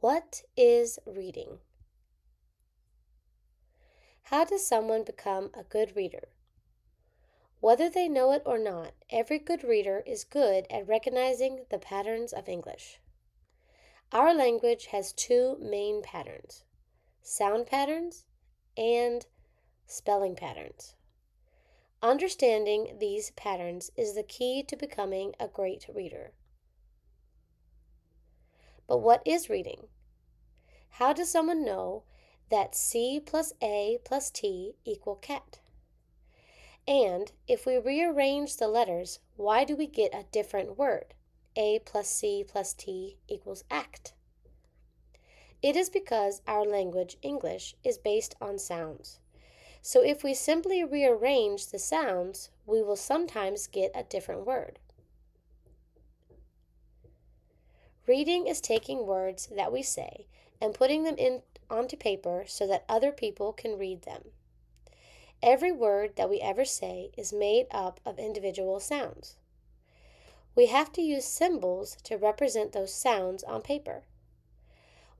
What is reading? How does someone become a good reader? Whether they know it or not, every good reader is good at recognizing the patterns of English. Our language has two main patterns: sound patterns and spelling patterns. Understanding these patterns is the key to becoming a great reader. But what is reading? How does someone know that C plus A plus T equal cat? And if we rearrange the letters, why do we get a different word? A plus C plus T equals act. It is because our language, English, is based on sounds. So if we simply rearrange the sounds, we will sometimes get a different word. Reading is taking words that we say and putting them onto paper so that other people can read them. Every word that we ever say is made up of individual sounds. We have to use symbols to represent those sounds on paper.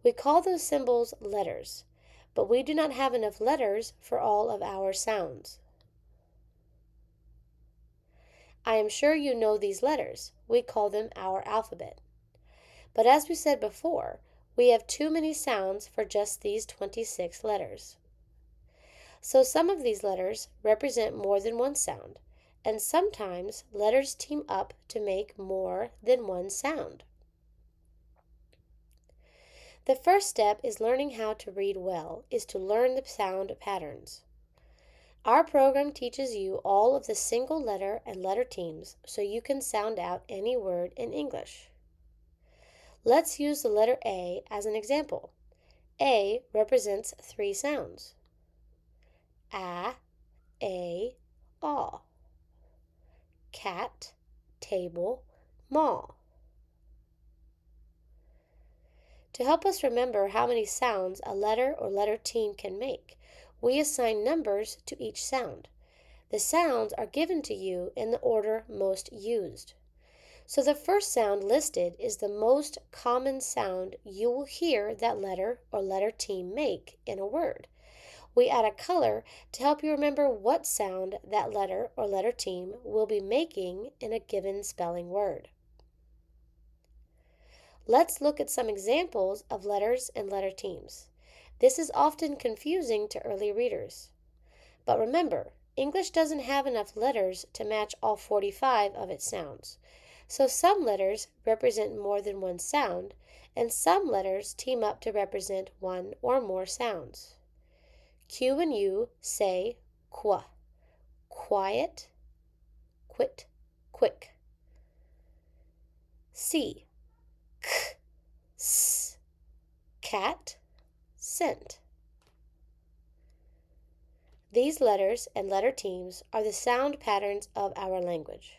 We call those symbols letters, but we do not have enough letters for all of our sounds. I am sure you know these letters. We call them our alphabet. But as we said before, we have too many sounds for just these 26 letters. So some of these letters represent more than one sound, and sometimes letters team up to make more than one sound. The first step is learning how to read well, is to learn the sound patterns. Our program teaches you all of the single letter and letter teams so you can sound out any word in English. Let's use the letter A as an example. A represents three sounds: a, aw. Cat, table, mall. To help us remember how many sounds a letter or letter team can make, we assign numbers to each sound. The sounds are given to you in the order most used. So the first sound listed is the most common sound you will hear that letter or letter team make in a word. We add a color to help you remember what sound that letter or letter team will be making in a given spelling word. Let's look at some examples of letters and letter teams. This is often confusing to early readers. But remember, English doesn't have enough letters to match all 45 of its sounds. So some letters represent more than one sound, and some letters team up to represent one or more sounds. Q and U say qua, quiet, quit, quick. C, k, s, cat, scent. These letters and letter teams are the sound patterns of our language.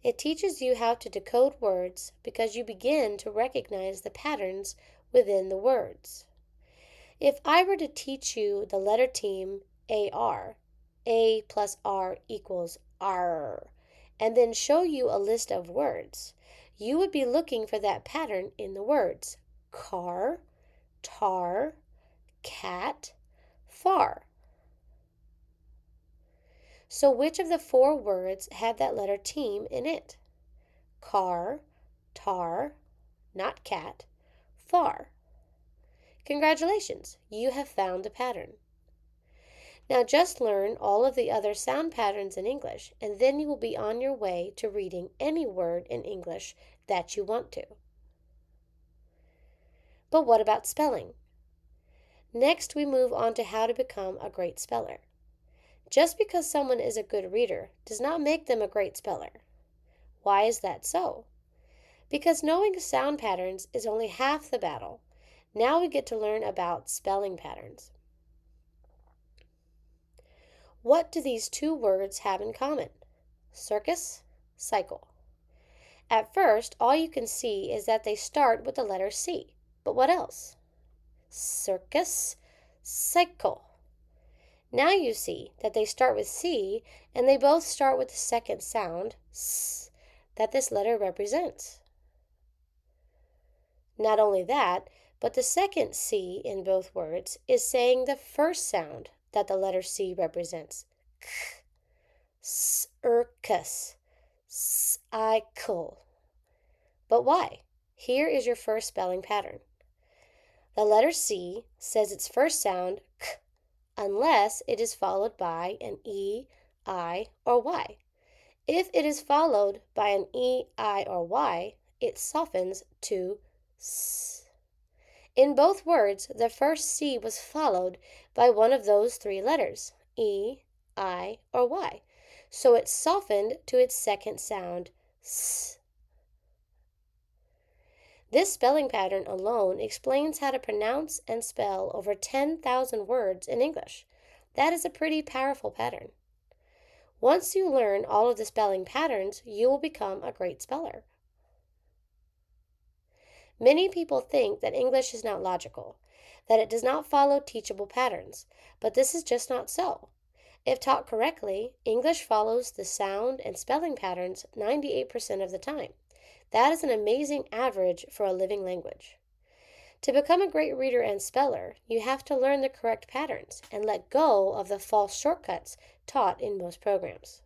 It teaches you how to decode words because you begin to recognize the patterns within the words. If I were to teach you the letter team AR, A plus R equals R, and then show you a list of words, you would be looking for that pattern in the words car, tar, cat, far. So which of the four words had that letter team in it? Car, tar, not cat, far. Congratulations, you have found the pattern. Now just learn all of the other sound patterns in English, and then you will be on your way to reading any word in English that you want to. But what about spelling? Next, we move on to how to become a great speller. Just because someone is a good reader does not make them a great speller. Why is that so? Because knowing sound patterns is only half the battle. Now we get to learn about spelling patterns. What do these two words have in common? Circus, cycle. At first, all you can see is that they start with the letter C. But what else? Circus, cycle. Now you see that they start with C, and they both start with the second sound, S, that this letter represents. Not only that, but the second C in both words is saying the first sound that the letter C represents. K, circus, cycle. But why? Here is your first spelling pattern. The letter C says its first sound K unless it is followed by an E, I, or Y. If it is followed by an E, I, or Y, it softens to S. In both words, the first C was followed by one of those three letters, E, I, or Y. So it softened to its second sound, S. This spelling pattern alone explains how to pronounce and spell over 10,000 words in English. That is a pretty powerful pattern. Once you learn all of the spelling patterns, you will become a great speller. Many people think that English is not logical, that it does not follow teachable patterns, but this is just not so. If taught correctly, English follows the sound and spelling patterns 98% of the time. That is an amazing average for a living language. To become a great reader and speller, you have to learn the correct patterns and let go of the false shortcuts taught in most programs.